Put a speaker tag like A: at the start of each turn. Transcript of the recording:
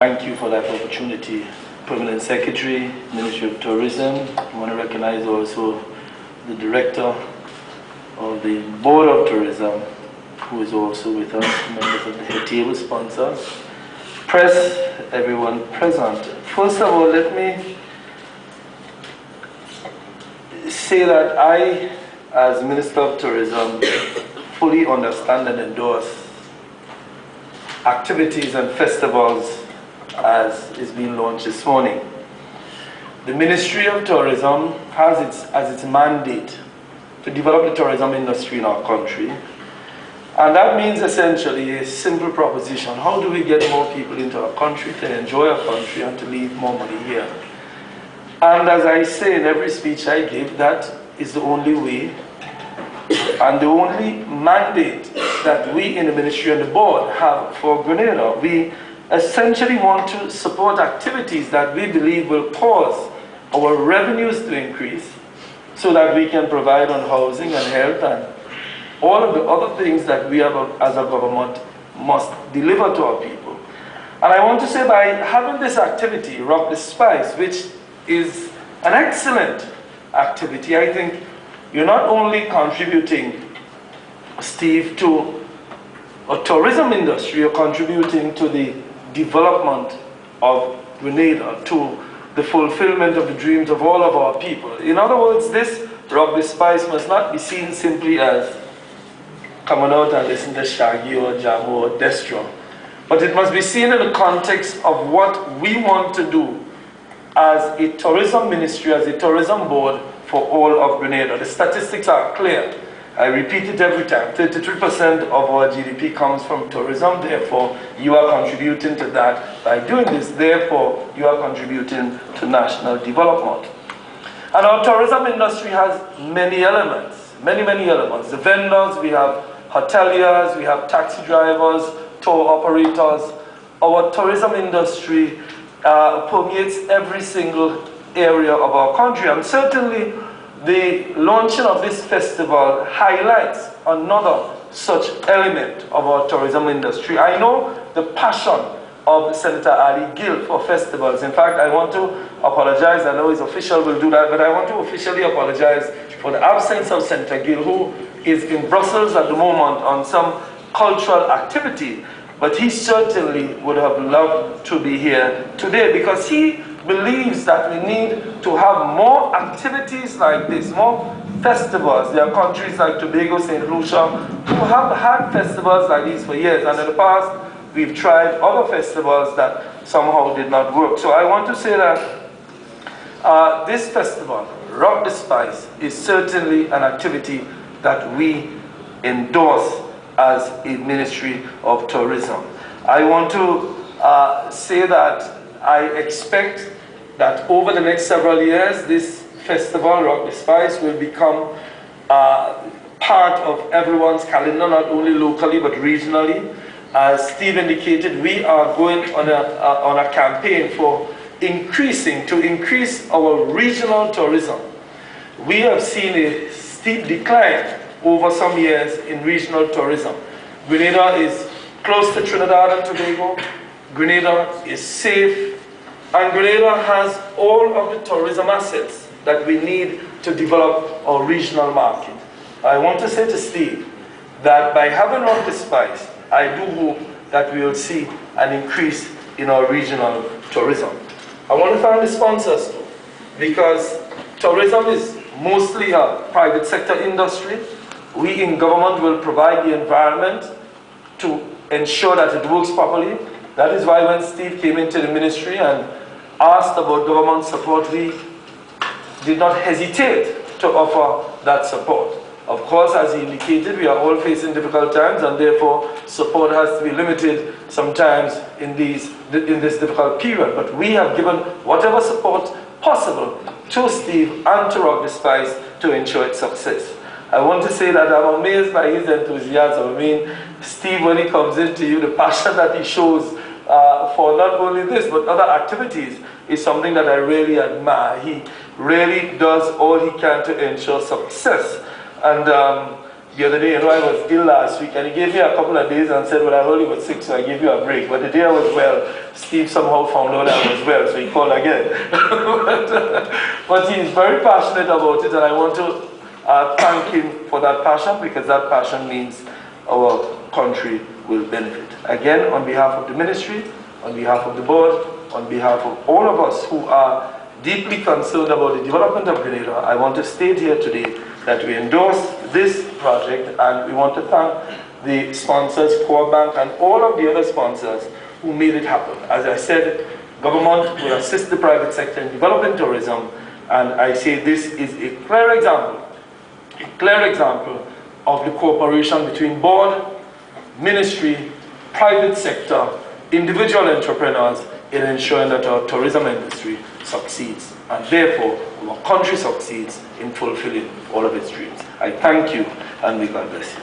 A: Thank you for that opportunity. Permanent Secretary, Ministry of Tourism. I want to recognize also the Director of the Board of Tourism, who is also with us, members of the head table sponsors, press, everyone present. First of all, let me say that I, as Minister of Tourism, fully understand and endorse activities and festivals as is being launched this morning. The Ministry of Tourism has as its mandate to develop the tourism industry in our country. And that means essentially a simple proposition. How do we get more people into our country to enjoy our country and to leave more money here? And as I say in every speech I give, that is the only way and the only mandate that we in the Ministry and the Board have for Grenada. We essentially want to support activities that we believe will cause our revenues to increase so that we can provide on housing and health and all of the other things that we have as a government must deliver to our people. And I want to say, by having this activity, Rock the Spice, which is an excellent activity, I think you're not only contributing, Steve, to a tourism industry, you're contributing to the development of Grenada, to the fulfillment of the dreams of all of our people. In other words, this Rock the Spice must not be seen simply as coming out and listen to Shaggy or Jamo or Destro, but it must be seen in the context of what we want to do as a tourism ministry, as a tourism board for all of Grenada. The statistics are clear. I repeat it every time. 33% of our GDP comes from tourism. Therefore, you are contributing to that by doing this. Therefore, you are contributing to national development. And our tourism industry has many elements, many elements. The vendors, we have hoteliers, we have taxi drivers, tour operators. Our tourism industry permeates every single area of our country. And certainly, the launching of this festival highlights another such element of our tourism industry. I know the passion of Senator Ali Gill for festivals. In fact, I want to apologize. I know his official will do that, but I want to officially apologize for the absence of Senator Gill, who is in Brussels at the moment on some cultural activity. But he certainly would have loved to be here today, because he believes that we need to have more activities like this, more festivals. There are countries like Tobago, St. Lucia, who have had festivals like these for years, and in the past we've tried other festivals that somehow did not work. So I want to say that this festival, Rock the Spice, is certainly an activity that we endorse as a Ministry of Tourism. I want to say that I expect that over the next several years, this festival, Rock the Spice, will become part of everyone's calendar, not only locally but regionally. As Steve indicated, we are going on a campaign for to increase our regional tourism. We have seen a steep decline over some years in regional tourism. Grenada is close to Trinidad and Tobago. Grenada is safe. And Grenada has all of the tourism assets that we need to develop our regional market. I want to say to Steve that by having Rock the Spice, I do hope that we will see an increase in our regional tourism. I want to thank the sponsors too, because tourism is mostly a private sector industry. We in government will provide the environment to ensure that it works properly. That is why when Steve came into the ministry and asked about government support, we did not hesitate to offer that support. Of course, as he indicated, we are all facing difficult times, and therefore support has to be limited sometimes in this difficult period. But we have given whatever support possible to Steve and to Rock the Spice to ensure its success. I want to say that I'm amazed by his enthusiasm. I mean, Steve, when he comes into you, the passion that he shows for not only this but other activities is something that I really admire. He really does all he can to ensure success. And the other day, I was ill last week, and he gave me a couple of days and said, well, I only was sick, so I gave you a break. But the day I was well, Steve somehow found out I was well, so he called again. But he's very passionate about it, and I want to thank him for that passion, because that passion means our country will benefit. Again, on behalf of the ministry, on behalf of the board, on behalf of all of us who are deeply concerned about the development of Grenada, I want to state here today that we endorse this project, and we want to thank the sponsors, Core Bank, and all of the other sponsors who made it happen. As I said, government will assist the private sector in developing tourism, and I say this is a clear example of the cooperation between board, ministry, private sector, individual entrepreneurs in ensuring that our tourism industry succeeds, and therefore our country succeeds in fulfilling all of its dreams. I thank you, and may God bless you.